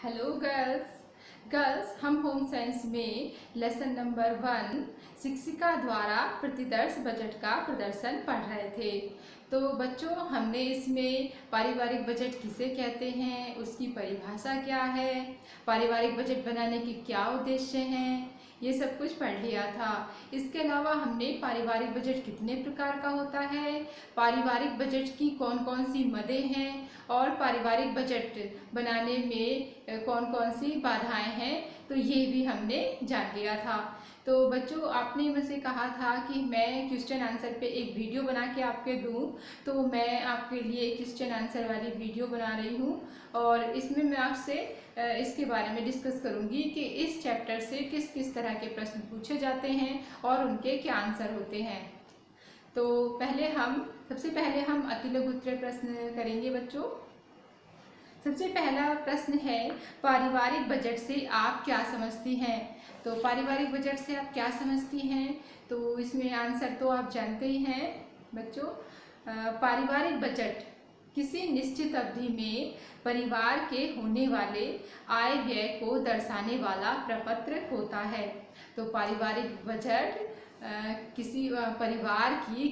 Hello girls हम home science में lesson number 1 शिक्षिका द्वारा प्रतिदर्श बजट का प्रदर्शन पढ़ रहे थे। तो बच्चों, हमने इसमें पारिवारिक बजट किसे कहते हैं, उसकी परिभाषा क्या है, पारिवारिक बजट बनाने के क्या उद्देश्य हैं, ये सब कुछ पढ़ लिया था। इसके अलावा हमने पारिवारिक बजट कितने प्रकार का होता है, पारिवारिक बजट की कौन कौन सी मदें हैं और पारिवारिक बजट बनाने में कौन कौन सी बाधाएं हैं, तो ये भी हमने जान लिया था। तो बच्चों, आपने मुझसे कहा था कि मैं क्वेश्चन आंसर पे एक वीडियो बना के आपके दूं, तो मैं आपके लिए क्वेश्चन आंसर वाली वीडियो बना रही हूँ और इसमें मैं आपसे इसके बारे में डिस्कस करूँगी कि इस चैप्टर से किस किस तरह के प्रश्न पूछे जाते हैं और उनके क्या आंसर होते हैं। तो सबसे पहले हम अति लघु उत्तरीय प्रश्न करेंगे बच्चों। सबसे पहला प्रश्न है, पारिवारिक बजट से आप क्या समझती हैं। तो पारिवारिक बजट से आप क्या समझती हैं, तो इसमें आंसर तो आप जानते ही हैं बच्चों। पारिवारिक बजट किसी निश्चित अवधि में परिवार के होने वाले आय व्यय को दर्शाने वाला प्रपत्र होता है। तो पारिवारिक बजट किसी परिवार की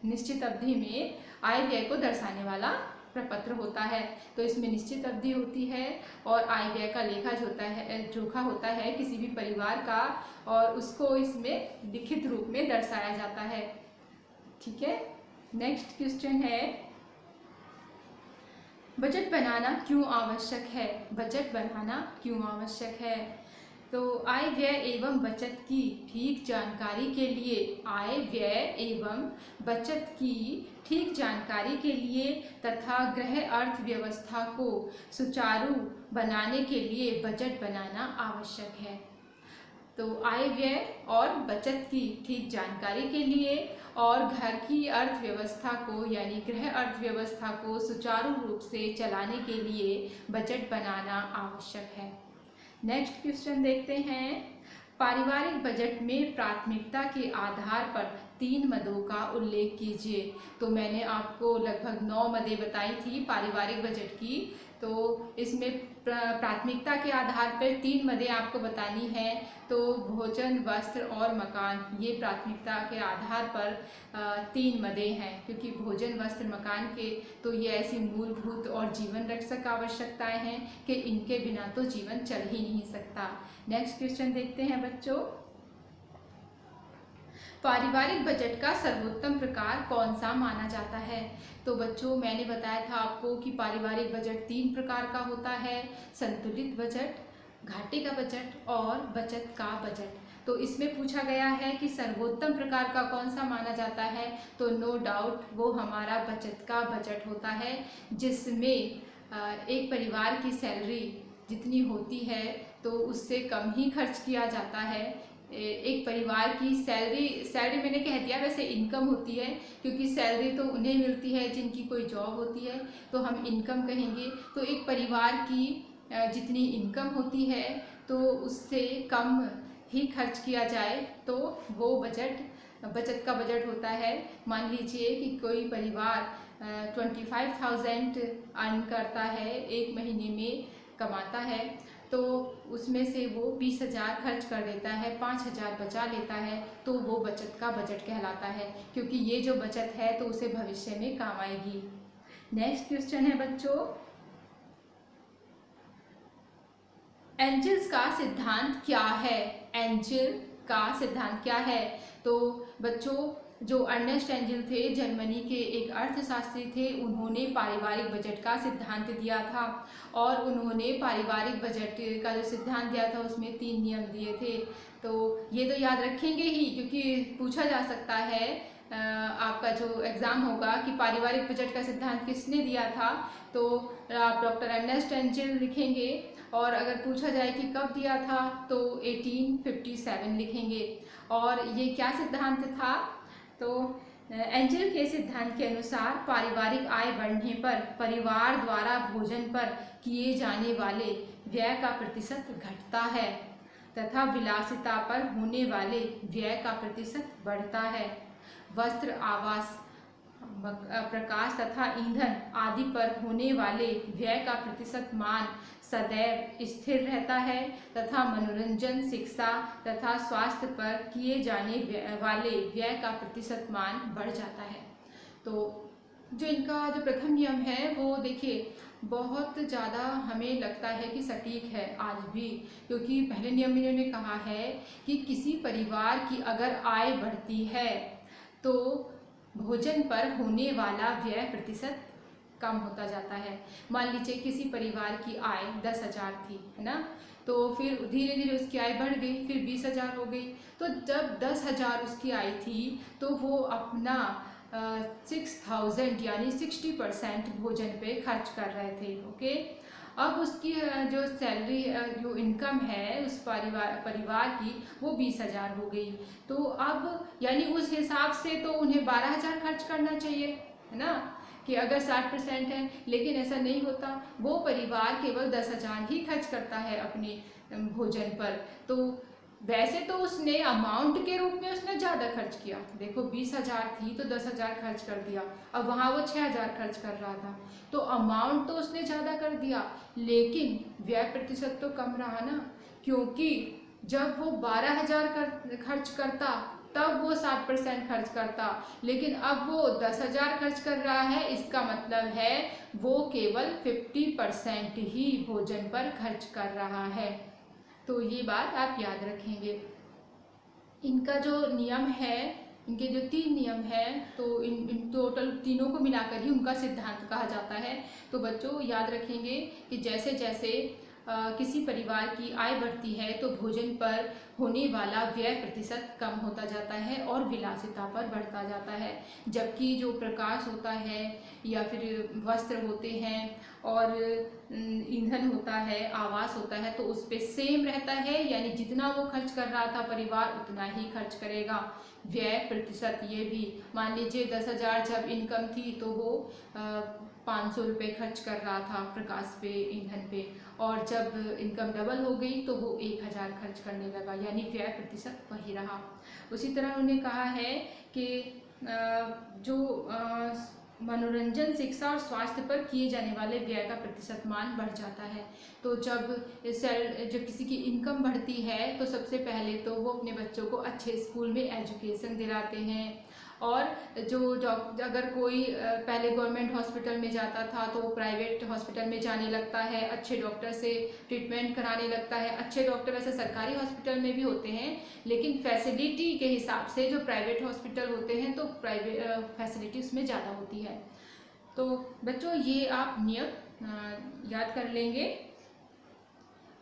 निश्चित अवधि में आय व्यय को दर्शाने वाला प्रपत्र होता है। तो इसमें निश्चित अवधि होती है और आय व्यय का जोखा होता है किसी भी परिवार का, और उसको इसमें लिखित रूप में दर्शाया जाता है। ठीक है, नेक्स्ट क्वेश्चन है, बजट बनाना क्यों आवश्यक है। बजट बनाना क्यों आवश्यक है। तो आय व्यय एवं बचत की ठीक जानकारी के लिए तथा गृह अर्थव्यवस्था को सुचारू बनाने के लिए बजट बनाना आवश्यक है। तो आय व्यय और बचत की ठीक जानकारी के लिए और घर की अर्थव्यवस्था को यानी गृह अर्थव्यवस्था को सुचारू रूप से चलाने के लिए बजट बनाना आवश्यक है। नेक्स्ट क्वेश्चन देखते हैं, पारिवारिक बजट में प्राथमिकता के आधार पर 3 मदों का उल्लेख कीजिए। तो मैंने आपको लगभग 9 मदें बताई थी पारिवारिक बजट की। तो इसमें प्राथमिकता के आधार पर 3 मदें आपको बतानी है। तो भोजन, वस्त्र और मकान, ये प्राथमिकता के आधार पर 3 मदें हैं, क्योंकि भोजन, वस्त्र, मकान के तो ये ऐसी मूलभूत और जीवन रक्षक आवश्यकताएं हैं कि इनके बिना तो जीवन चल ही नहीं सकता। नेक्स्ट क्वेश्चन देखते हैं बच्चों, पारिवारिक बजट का सर्वोत्तम प्रकार कौन सा माना जाता है। तो बच्चों, मैंने बताया था आपको कि पारिवारिक बजट 3 प्रकार का होता है, संतुलित बजट, घाटे का बजट और बचत का बजट। तो इसमें पूछा गया है कि सर्वोत्तम प्रकार का कौन सा माना जाता है, तो नो डाउट वो हमारा बचत का बजट होता है, जिसमें एक परिवार की सैलरी जितनी होती है तो उससे कम ही खर्च किया जाता है। एक परिवार की सैलरी मैंने कह दिया, वैसे इनकम होती है, क्योंकि सैलरी तो उन्हें मिलती है जिनकी कोई जॉब होती है, तो हम इनकम कहेंगे। तो एक परिवार की जितनी इनकम होती है तो उससे कम ही खर्च किया जाए तो वो बचत का बजट होता है। मान लीजिए कि कोई परिवार 25,000 अर्न करता है, एक महीने में कमाता है, तो उसमें से वो 20,000 खर्च कर देता है, 5,000 बचा लेता है, तो वो बचत का बजट कहलाता है, क्योंकि ये जो बचत है तो उसे भविष्य में काम आएगी। नेक्स्ट क्वेश्चन है बच्चों, एंजल्स का सिद्धांत क्या है। एंजल का सिद्धांत क्या है। तो बच्चों, जो अर्नेस्ट एंजल थे, जर्मनी के एक अर्थशास्त्री थे, उन्होंने पारिवारिक बजट का सिद्धांत दिया था और उन्होंने पारिवारिक बजट का जो सिद्धांत दिया था उसमें 3 नियम दिए थे। तो ये तो याद रखेंगे ही, क्योंकि पूछा जा सकता है आपका जो एग्ज़ाम होगा कि पारिवारिक बजट का सिद्धांत किसने दिया था, तो आप डॉक्टर अर्नेस्ट एंजल लिखेंगे, और अगर पूछा जाए कि कब दिया था तो 1857 लिखेंगे। और ये क्या सिद्धांत था, तो एंजल के सिद्धांत के अनुसार पारिवारिक आय बढ़ने पर परिवार द्वारा भोजन पर किए जाने वाले व्यय का प्रतिशत घटता है तथा विलासिता पर होने वाले व्यय का प्रतिशत बढ़ता है। वस्त्र, आवास प्रकाश तथा ईंधन आदि पर होने वाले व्यय का प्रतिशत मान सदैव स्थिर रहता है तथा मनोरंजन, शिक्षा तथा स्वास्थ्य पर किए जाने वाले व्यय का प्रतिशत मान बढ़ जाता है। तो जो इनका जो प्रथम नियम है वो देखिए बहुत ज़्यादा हमें लगता है कि सटीक है आज भी, क्योंकि पहले नियम में इन्होंने कहा है कि किसी परिवार की अगर आय बढ़ती है तो भोजन पर होने वाला व्यय प्रतिशत कम होता जाता है। मान लीजिए किसी परिवार की आय 10,000 थी, है ना, तो फिर धीरे धीरे उसकी आय बढ़ गई, फिर 20,000 हो गई। तो जब 10,000 उसकी आय थी तो वो अपना 6,000 यानी 60% भोजन पे खर्च कर रहे थे। ओके, अब उसकी जो सैलरी जो इनकम है उस परिवार की वो 20,000 हो गई। तो अब यानी उस हिसाब से तो उन्हें 12,000 खर्च करना चाहिए, है ना, कि अगर 60% है, लेकिन ऐसा नहीं होता। वो परिवार केवल 10,000 ही खर्च करता है अपने भोजन पर। तो वैसे तो उसने अमाउंट के रूप में उसने ज़्यादा खर्च किया, देखो 20,000 थी तो 10,000 खर्च कर दिया, अब वहाँ वो 6,000 खर्च कर रहा था, तो अमाउंट तो उसने ज़्यादा कर दिया, लेकिन व्यय प्रतिशत तो कम रहा ना, क्योंकि जब वो 12,000 खर्च करता तब वो 60% खर्च करता, लेकिन अब वो 10,000 खर्च कर रहा है। इसका मतलब है वो केवल 50% ही भोजन पर खर्च कर रहा है। तो ये बात आप याद रखेंगे। इनका जो नियम है, इनके जो 3 नियम हैं, तो इन टोटल तीनों को मिलाकर ही उनका सिद्धांत कहा जाता है। तो बच्चों याद रखेंगे कि जैसे जैसे किसी परिवार की आय बढ़ती है तो भोजन पर होने वाला व्यय प्रतिशत कम होता जाता है और विलासिता पर बढ़ता जाता है, जबकि जो प्रकाश होता है या फिर वस्त्र होते हैं और ईंधन होता है, आवास होता है, तो उस पर सेम रहता है, यानी जितना वो खर्च कर रहा था परिवार उतना ही खर्च करेगा। व्यय प्रतिशत ये भी मान लीजिए 10,000 जब इनकम थी तो वो 500 रुपये खर्च कर रहा था प्रकाश पे, ईंधन पे, और जब इनकम डबल हो गई तो वो 1,000 खर्च करने लगा, यानी व्यय प्रतिशत वही रहा। उसी तरह उन्होंने कहा है कि जो मनोरंजन, शिक्षा और स्वास्थ्य पर किए जाने वाले व्यय का प्रतिशत मान बढ़ जाता है। तो जब किसी की इनकम बढ़ती है तो सबसे पहले तो वो अपने बच्चों को अच्छे स्कूल में एजुकेशन दिलाते हैं, और अगर कोई पहले गवर्नमेंट हॉस्पिटल में जाता था तो वो प्राइवेट हॉस्पिटल में जाने लगता है, अच्छे डॉक्टर से ट्रीटमेंट कराने लगता है। अच्छे डॉक्टर वैसे सरकारी हॉस्पिटल में भी होते हैं, लेकिन फैसिलिटी के हिसाब से जो प्राइवेट हॉस्पिटल होते हैं तो प्राइवेट फैसिलिटी उसमें ज़्यादा होती है। तो बच्चों ये आप नियम याद कर लेंगे।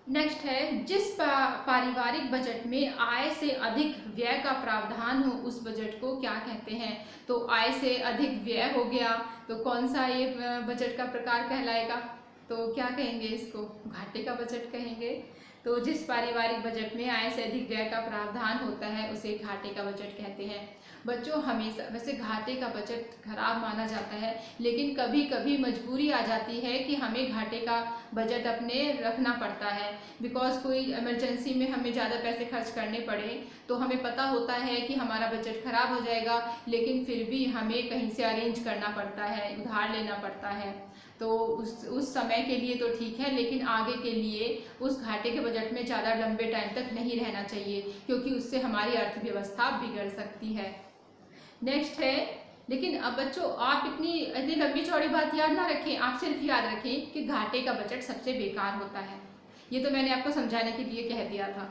नेक्स्ट है, जिस पारिवारिक बजट में आय से अधिक व्यय का प्रावधान हो उस बजट को क्या कहते हैं। तो आय से अधिक व्यय हो गया तो कौन सा ये बजट का प्रकार कहलाएगा, तो क्या कहेंगे इसको, घाटे का बजट कहेंगे। तो जिस पारिवारिक बजट में आय से अधिक व्यय का प्रावधान होता है उसे घाटे का बजट कहते हैं। बच्चों हमेशा वैसे घाटे का बजट खराब माना जाता है, लेकिन कभी कभी मजबूरी आ जाती है कि हमें घाटे का बजट अपने रखना पड़ता है, बिकॉज कोई इमरजेंसी में हमें ज़्यादा पैसे खर्च करने पड़े तो हमें पता होता है कि हमारा बजट खराब हो जाएगा, लेकिन फिर भी हमें कहीं से अरेंज करना पड़ता है, उधार लेना पड़ता है। तो उस समय के लिए तो ठीक है, लेकिन आगे के लिए उस घाटे के बजट में ज़्यादा लंबे टाइम तक नहीं रहना चाहिए, क्योंकि उससे हमारी अर्थव्यवस्था बिगड़ सकती है। नेक्स्ट है, लेकिन अब बच्चों आप इतनी लंबी चौड़ी बात याद ना रखें, आप सिर्फ याद रखें कि घाटे का बजट सबसे बेकार होता है। ये तो मैंने आपको समझाने के लिए कह दिया था।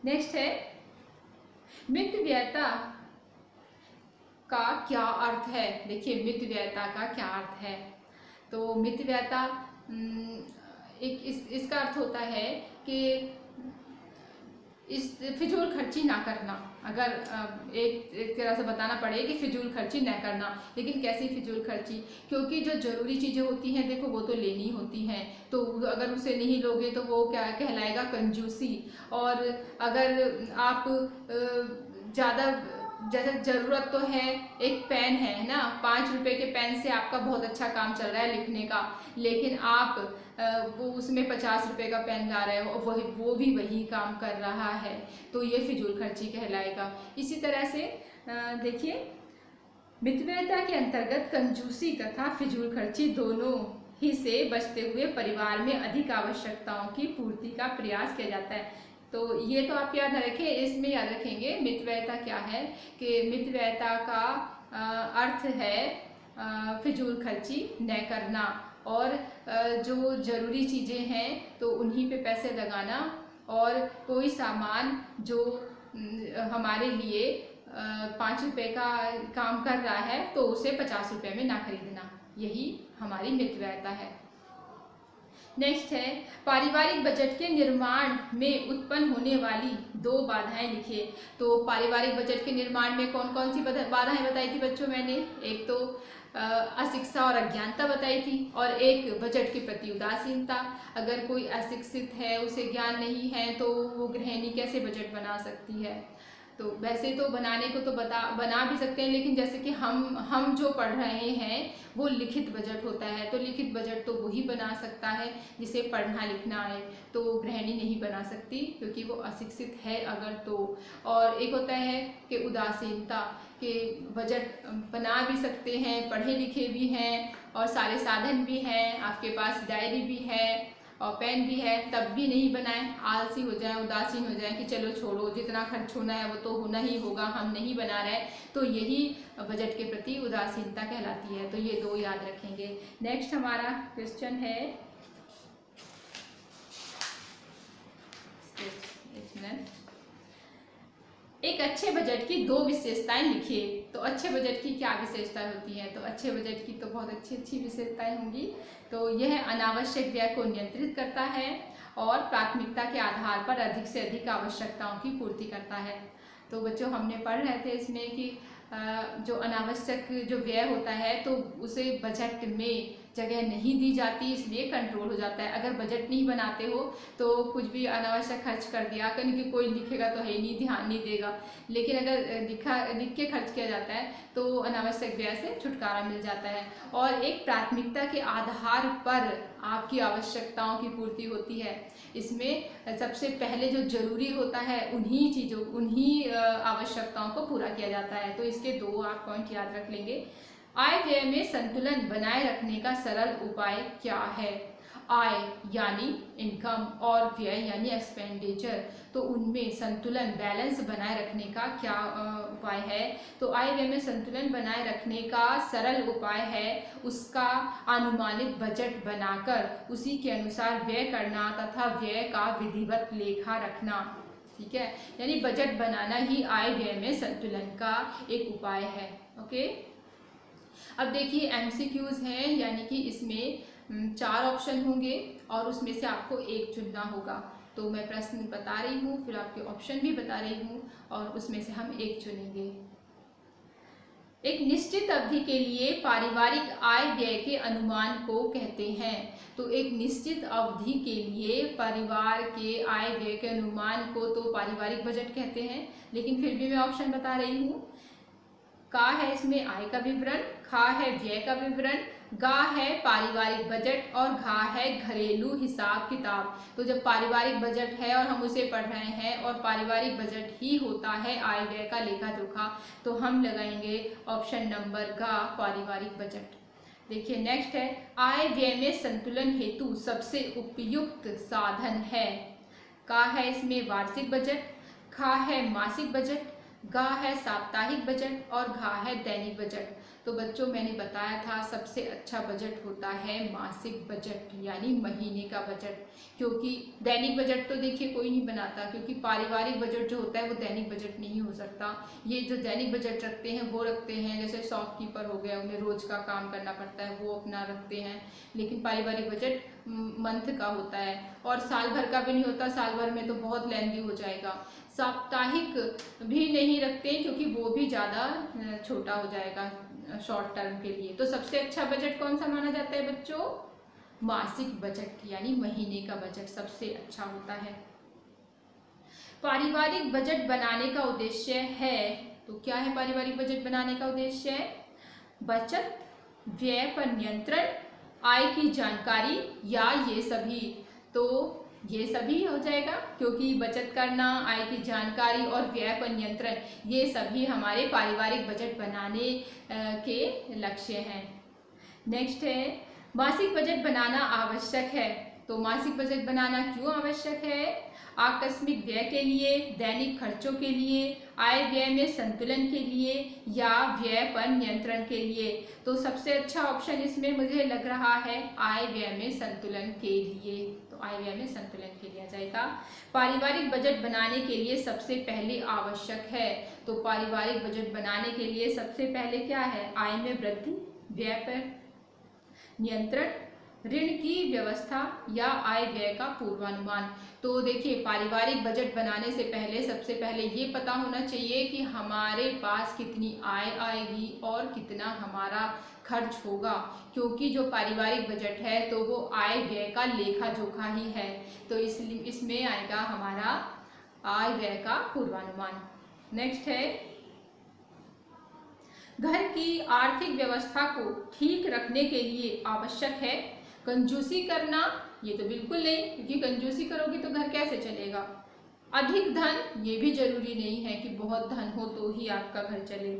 नेक्स्ट है, मितव्ययता का क्या अर्थ है। देखिए मितव्ययता का क्या अर्थ है, तो मितव्ययता इसका अर्थ होता है कि इस फिजूल खर्ची ना करना। अगर एक तरह से बताना पड़े कि फिजूल खर्ची ना करना, लेकिन कैसी फिजूल खर्ची, क्योंकि जो ज़रूरी चीज़ें होती हैं देखो वो तो लेनी होती हैं, तो अगर उसे नहीं लोगे तो वो क्या कहलाएगा, कंजूसी। और अगर आप ज़्यादा जैसे ज़रूरत तो है, एक पेन है ना, 5 रुपए के पेन से आपका बहुत अच्छा काम चल रहा है लिखने का, लेकिन आप वो उसमें 50 रुपए का पेन ला रहे हो, वो भी वही काम कर रहा है, तो ये फिजूल खर्ची कहलाएगा। इसी तरह से देखिए मितव्ययिता के अंतर्गत कंजूसी तथा फिजूल खर्ची दोनों ही से बचते हुए परिवार में अधिक आवश्यकताओं की पूर्ति का प्रयास किया जाता है। तो ये तो आप याद रखें, इसमें याद रखेंगे मितव्ययिता क्या है कि मितव्ययिता का अर्थ है फिजूल खर्ची न करना, और जो ज़रूरी चीज़ें हैं तो उन्हीं पे पैसे लगाना, और कोई सामान जो हमारे लिए 5 रुपये का काम कर रहा है तो उसे 50 रुपये में ना खरीदना, यही हमारी मितव्ययिता है। नेक्स्ट है पारिवारिक बजट के निर्माण में उत्पन्न होने वाली 2 बाधाएं लिखिए। तो पारिवारिक बजट के निर्माण में कौन कौन सी बाधाएं बताई थी बच्चों मैंने? एक तो अशिक्षा और अज्ञानता बताई थी, और एक बजट के प्रति उदासीनता। अगर कोई अशिक्षित है, उसे ज्ञान नहीं है, तो वो गृहिणी कैसे बजट बना सकती है? तो वैसे तो बनाने को तो बना भी सकते हैं, लेकिन जैसे कि हम जो पढ़ रहे हैं वो लिखित बजट होता है, तो लिखित बजट तो वही बना सकता है जिसे पढ़ना लिखना आए, तो गृहिणी नहीं बना सकती क्योंकि वो अशिक्षित है अगर तो। और एक होता है कि उदासीनता, के बजट बना भी सकते हैं, पढ़े लिखे भी हैं और सारे साधन भी हैं, आपके पास डायरी भी है और पेन भी है, तब भी नहीं बनाएं, आलसी हो जाए, उदासीन हो जाए कि चलो छोड़ो, जितना खर्च होना है वो तो होना ही होगा, हम नहीं बना रहे, तो यही बजट के प्रति उदासीनता कहलाती है। तो ये 2 याद रखेंगे। नेक्स्ट हमारा क्वेश्चन है, एक अच्छे बजट की 2 विशेषताएं लिखिए। तो अच्छे बजट की क्या विशेषताएं होती हैं? तो अच्छे बजट की तो बहुत अच्छी विशेषताएं होंगी। तो यह अनावश्यक व्यय को नियंत्रित करता है और प्राथमिकता के आधार पर अधिक से अधिक आवश्यकताओं की पूर्ति करता है। तो बच्चों हमने पढ़ रहे थे इसमें कि जो अनावश्यक जो व्यय होता है तो उसे बजट में जगह नहीं दी जाती, इसलिए कंट्रोल हो जाता है। अगर बजट नहीं बनाते हो तो कुछ भी अनावश्यक खर्च कर दिया, क्योंकि कोई लिखेगा तो है नहीं, ध्यान नहीं देगा, लेकिन अगर लिख के खर्च किया जाता है तो अनावश्यक व्यय से छुटकारा मिल जाता है। और एक प्राथमिकता के आधार पर आपकी आवश्यकताओं की पूर्ति होती है। इसमें सबसे पहले जो जरूरी होता है उन्हीं आवश्यकताओं को पूरा किया जाता है। तो इसके 2 आप पॉइंट याद रख लेंगे। आय व्यय में संतुलन बनाए रखने का सरल उपाय क्या है? आय यानी इनकम और व्यय यानी एक्सपेंडिचर, तो उनमें संतुलन बैलेंस बनाए रखने का क्या उपाय है? तो आय व्यय में संतुलन बनाए रखने का सरल उपाय है उसका अनुमानित बजट बनाकर उसी के अनुसार व्यय करना तथा व्यय का विधिवत लेखा रखना। ठीक है, यानी बजट बनाना ही आय व्यय में संतुलन का एक उपाय है। ओके, अब देखिए MCQs हैं, यानी कि इसमें 4 ऑप्शन होंगे और उसमें से आपको एक चुनना होगा। तो मैं प्रश्न बता रही हूँ, फिर आपके ऑप्शन भी बता रही हूँ और उसमें से हम एक चुनेंगे। एक निश्चित अवधि के लिए पारिवारिक आय व्यय के अनुमान को कहते हैं। तो एक निश्चित अवधि के लिए परिवार के आय व्यय के अनुमान को तो पारिवारिक बजट कहते हैं, लेकिन फिर भी मैं ऑप्शन बता रही हूँ। का है इसमें आय का विवरण, खा है व्यय का विवरण, गा है पारिवारिक बजट और घा है घरेलू हिसाब किताब। तो जब पारिवारिक बजट है और हम उसे पढ़ रहे हैं और पारिवारिक बजट ही होता है आय व्यय का लेखा जोखा, तो हम लगाएंगे ऑप्शन नंबर गा, पारिवारिक बजट। देखिए नेक्स्ट है, आय व्यय में संतुलन हेतु सबसे उपयुक्त साधन है। का है इसमें वार्षिक बजट, खा है मासिक बजट, गा है साप्ताहिक बजट और घा है दैनिक बजट। तो बच्चों मैंने बताया था सबसे अच्छा बजट होता है मासिक बजट यानी महीने का बजट, क्योंकि दैनिक बजट तो देखिए कोई नहीं बनाता, क्योंकि पारिवारिक बजट जो होता है वो दैनिक बजट नहीं हो सकता। ये जो दैनिक बजट रखते हैं वो रखते हैं, जैसे शॉपकीपर हो गया, उन्हें रोज का काम करना पड़ता है, वो अपना रखते हैं। लेकिन पारिवारिक बजट मंथ का होता है और साल भर का भी नहीं होता, साल भर में तो बहुत लेंदी हो जाएगा। साप्ताहिक भी नहीं रखते क्योंकि वो भी ज़्यादा छोटा हो जाएगा शॉर्ट टर्म के लिए। तो सबसे अच्छा बजट कौन सा माना जाता है बच्चों? मासिक बजट यानी महीने का बजट सबसे अच्छा होता है। पारिवारिक बजट बनाने का उद्देश्य है, तो क्या है पारिवारिक बजट बनाने का उद्देश्य? बचत, व्यय पर नियंत्रण, आय की जानकारी या ये सभी। तो ये सभी हो जाएगा, क्योंकि बचत करना, आय की जानकारी और व्यय पर नियंत्रण, ये सभी हमारे पारिवारिक बजट बनाने के लक्ष्य हैं। नेक्स्ट है, मासिक बजट बनाना आवश्यक है। तो मासिक बजट बनाना क्यों आवश्यक है? आकस्मिक व्यय के लिए, दैनिक खर्चों के लिए, आय व्यय में संतुलन के लिए या व्यय पर नियंत्रण के लिए। तो सबसे अच्छा ऑप्शन इसमें मुझे लग रहा है आय व्यय में संतुलन के लिए। तो आय व्यय में संतुलन के लिए आ जाएगा। पारिवारिक बजट बनाने के लिए सबसे पहले आवश्यक है। तो पारिवारिक बजट बनाने के लिए सबसे पहले क्या है? आय में वृद्धि, व्यय पर नियंत्रण, ऋण की व्यवस्था या आय व्यय का पूर्वानुमान। तो देखिए, पारिवारिक बजट बनाने से पहले सबसे पहले ये पता होना चाहिए कि हमारे पास कितनी आय आएगी और कितना हमारा खर्च होगा, क्योंकि जो पारिवारिक बजट है तो वो आय व्यय का लेखा जोखा ही है। तो इसलिए इसमें आएगा हमारा आय व्यय का पूर्वानुमान। नेक्स्ट है, घर की आर्थिक व्यवस्था को ठीक रखने के लिए आवश्यक है। कंजूसी करना, ये तो बिल्कुल नहीं, क्योंकि कंजूसी करोगे तो घर कैसे चलेगा। अधिक धन, ये भी जरूरी नहीं है कि बहुत धन हो तो ही आपका घर चले।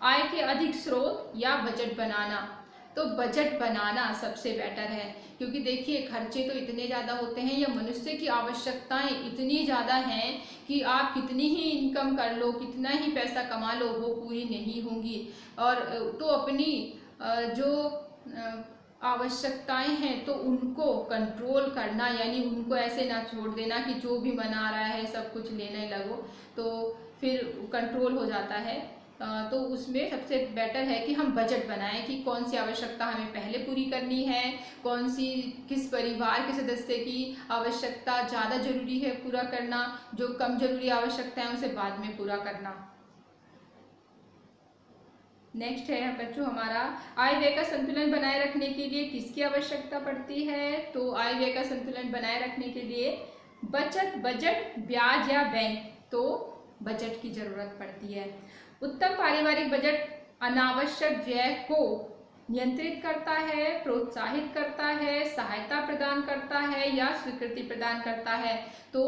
आय के अधिक स्रोत या बजट बनाना। तो बजट बनाना सबसे बेटर है, क्योंकि देखिए खर्चे तो इतने ज़्यादा होते हैं या मनुष्य की आवश्यकताएं इतनी ज़्यादा हैं कि आप कितनी ही इनकम कर लो, कितना ही पैसा कमा लो, वो पूरी नहीं होंगी। और तो अपनी जो आवश्यकताएं हैं तो उनको कंट्रोल करना, यानी उनको ऐसे ना छोड़ देना कि जो भी मन आ रहा है सब कुछ लेने लगो, तो फिर कंट्रोल हो जाता है। तो उसमें सबसे बेटर है कि हम बजट बनाएं कि कौन सी आवश्यकता हमें पहले पूरी करनी है, कौन सी किस परिवार के सदस्य की आवश्यकता ज़्यादा जरूरी है पूरा करना, जो कम जरूरी आवश्यकता है उसे बाद में पूरा करना। नेक्स्ट है बच्चों हमारा, आय व्यय का संतुलन बनाए रखने के लिए किसकी आवश्यकता पड़ती है? तो आय व्यय का संतुलन बनाए रखने के लिए बचत, बजट, ब्याज या बैंक, तो बजट की जरूरत पड़ती है। उत्तम पारिवारिक बजट अनावश्यक व्यय को नियंत्रित करता है, प्रोत्साहित करता है, सहायता प्रदान करता है या स्वीकृति प्रदान करता है। तो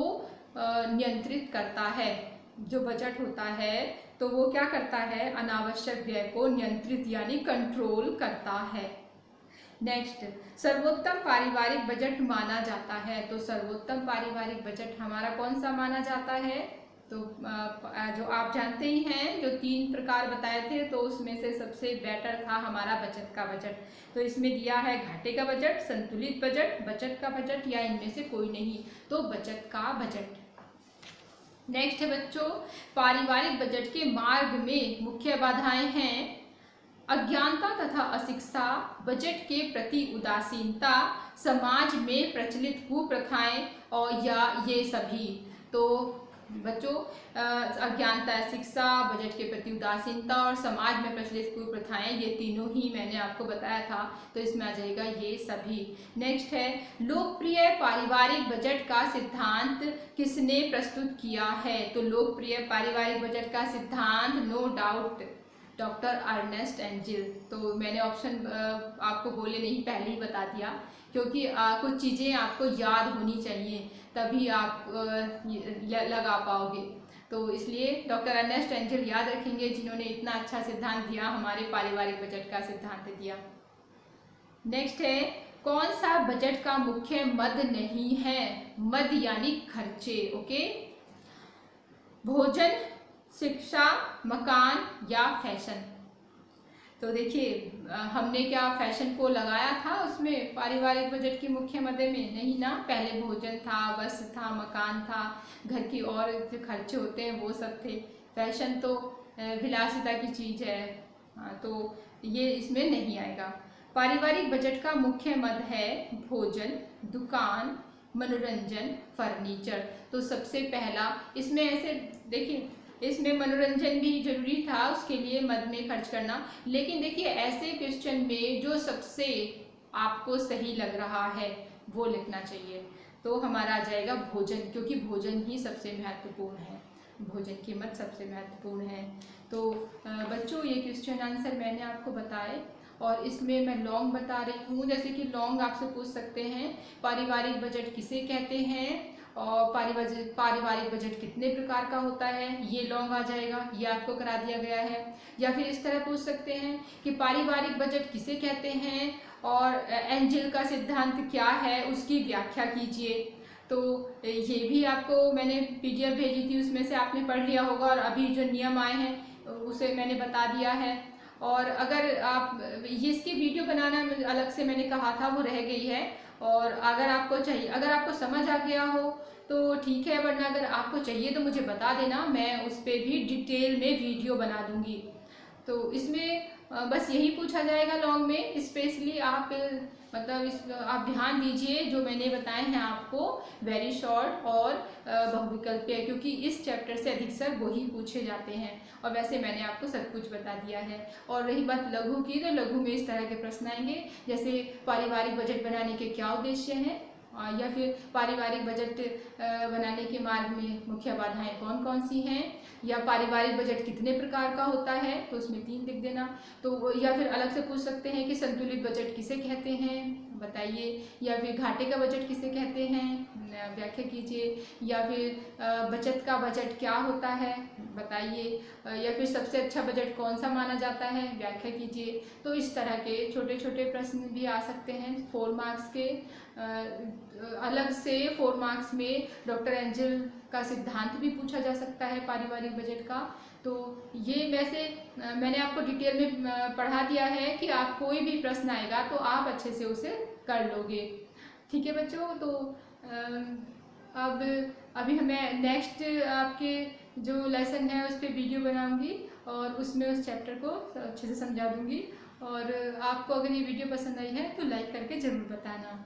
नियंत्रित करता है। जो बजट होता है तो वो क्या करता है? अनावश्यक व्यय को नियंत्रित यानी कंट्रोल करता है। नेक्स्ट, सर्वोत्तम पारिवारिक बजट माना जाता है। तो सर्वोत्तम पारिवारिक बजट हमारा कौन सा माना जाता है? तो जो आप जानते ही हैं, जो 3 प्रकार बताए थे, तो उसमें से सबसे बेटर था हमारा बचत का बजट। तो इसमें दिया है घाटे का बजट, संतुलित बजट, बचत का बजट या इनमें से कोई नहीं, तो बचत का बजट। नेक्स्ट है बच्चों, पारिवारिक बजट के मार्ग में मुख्य बाधाएं हैं अज्ञानता तथा अशिक्षा, बजट के प्रति उदासीनता, समाज में प्रचलित कुप्रथाएं और या ये सभी। तो बच्चों अज्ञानता, शिक्षा, बजट के प्रति उदासीनता और समाज में प्रचलित कुप्रथाएं, ये तीनों ही मैंने आपको बताया था, तो इसमें आ जाएगा ये सभी। नेक्स्ट है, लोकप्रिय पारिवारिक बजट का सिद्धांत किसने प्रस्तुत किया है? तो लोकप्रिय पारिवारिक बजट का सिद्धांत no doubt doctor Ernest Angel. तो मैंने ऑप्शन आपको बोले नहीं, पहले ही बता दिया, क्योंकि कुछ चीज़ें आपको याद होनी चाहिए तभी आप लगा पाओगे। तो इसलिए डॉक्टर अर्नेस्ट एंजिल याद रखेंगे, जिन्होंने इतना अच्छा सिद्धांत दिया, हमारे पारिवारिक बजट का सिद्धांत दिया। नेक्स्ट है, कौन सा बजट का मुख्य मद नहीं है? मद यानी खर्चे। ओके, भोजन, शिक्षा, मकान या फैशन। तो देखिए हमने क्या फैशन को लगाया था उसमें पारिवारिक बजट की मुख्य मदे में? नहीं ना, पहले भोजन था, वस्त्र था, मकान था, घर की और जो खर्चे होते हैं वो सब थे। फैशन तो विलासिता की चीज़ है, तो ये इसमें नहीं आएगा। पारिवारिक बजट का मुख्य मद है भोजन, दुकान, मनोरंजन, फर्नीचर। तो सबसे पहला इसमें ऐसे देखिए, इसमें मनोरंजन भी जरूरी था, उसके लिए मद में खर्च करना, लेकिन देखिए ऐसे क्वेश्चन में जो सबसे आपको सही लग रहा है वो लिखना चाहिए। तो हमारा आ जाएगा भोजन, क्योंकि भोजन ही सबसे महत्वपूर्ण है, भोजन की मद सबसे महत्वपूर्ण है। तो बच्चों ये क्वेश्चन आंसर मैंने आपको बताए, और इसमें मैं लॉन्ग बता रही हूँ। जैसे कि लॉन्ग आपसे पूछ सकते हैं पारिवारिक बजट किसे कहते हैं और पारिवारिक बजट कितने प्रकार का होता है, ये लॉन्ग आ जाएगा, ये आपको करा दिया गया है। या फिर इस तरह पूछ सकते हैं कि पारिवारिक बजट किसे कहते हैं और एंजल का सिद्धांत क्या है, उसकी व्याख्या कीजिए। तो ये भी आपको मैंने पीडीएफ भेजी थी, उसमें से आपने पढ़ लिया होगा और अभी जो नियम आए हैं उसे मैंने बता दिया है। और अगर आप ये इसकी वीडियो बनाना अलग से मैंने कहा था, वो रह गई है। और अगर आपको चाहिए, अगर आपको समझ आ गया हो तो ठीक है, वरना अगर आपको चाहिए तो मुझे बता देना, मैं उस पर भी डिटेल में वीडियो बना दूंगी। तो इसमें बस यही पूछा जाएगा लॉन्ग में। स्पेशली आप मतलब आप ध्यान दीजिए जो मैंने बताए हैं आपको, वेरी शॉर्ट और बहुविकल्पीय, क्योंकि इस चैप्टर से अधिकतर वही पूछे जाते हैं और वैसे मैंने आपको सब कुछ बता दिया है। और रही बात लघु की, तो लघु में इस तरह के प्रश्न आएंगे जैसे पारिवारिक बजट बनाने के क्या उद्देश्य हैं, या फिर पारिवारिक बजट बनाने के मार्ग में मुख्य बाधाएं कौन कौन सी हैं, या पारिवारिक बजट कितने प्रकार का होता है, तो उसमें 3 लिख देना। तो या फिर अलग से पूछ सकते हैं कि संतुलित बजट किसे कहते हैं, बताइए। या फिर घाटे का बजट किसे कहते हैं, व्याख्या कीजिए। या फिर बचत का बजट क्या होता है, बताइए। या फिर सबसे अच्छा बजट कौन सा माना जाता है, व्याख्या कीजिए। तो इस तरह के छोटे छोटे प्रश्न भी आ सकते हैं 4 मार्क्स के। अलग से 4 मार्क्स में डॉक्टर एंजल का सिद्धांत भी पूछा जा सकता है पारिवारिक बजट का। तो ये वैसे मैंने आपको डिटेल में पढ़ा दिया है कि आप कोई भी प्रश्न आएगा तो आप अच्छे से उसे कर लोगे। ठीक है बच्चों, तो अब अभी मैं नेक्स्ट आपके जो लेसन है उस पर वीडियो बनाऊंगी और उसमें उस चैप्टर को अच्छे से समझा दूंगी। और आपको अगर ये वीडियो पसंद आई है तो लाइक करके ज़रूर बताना।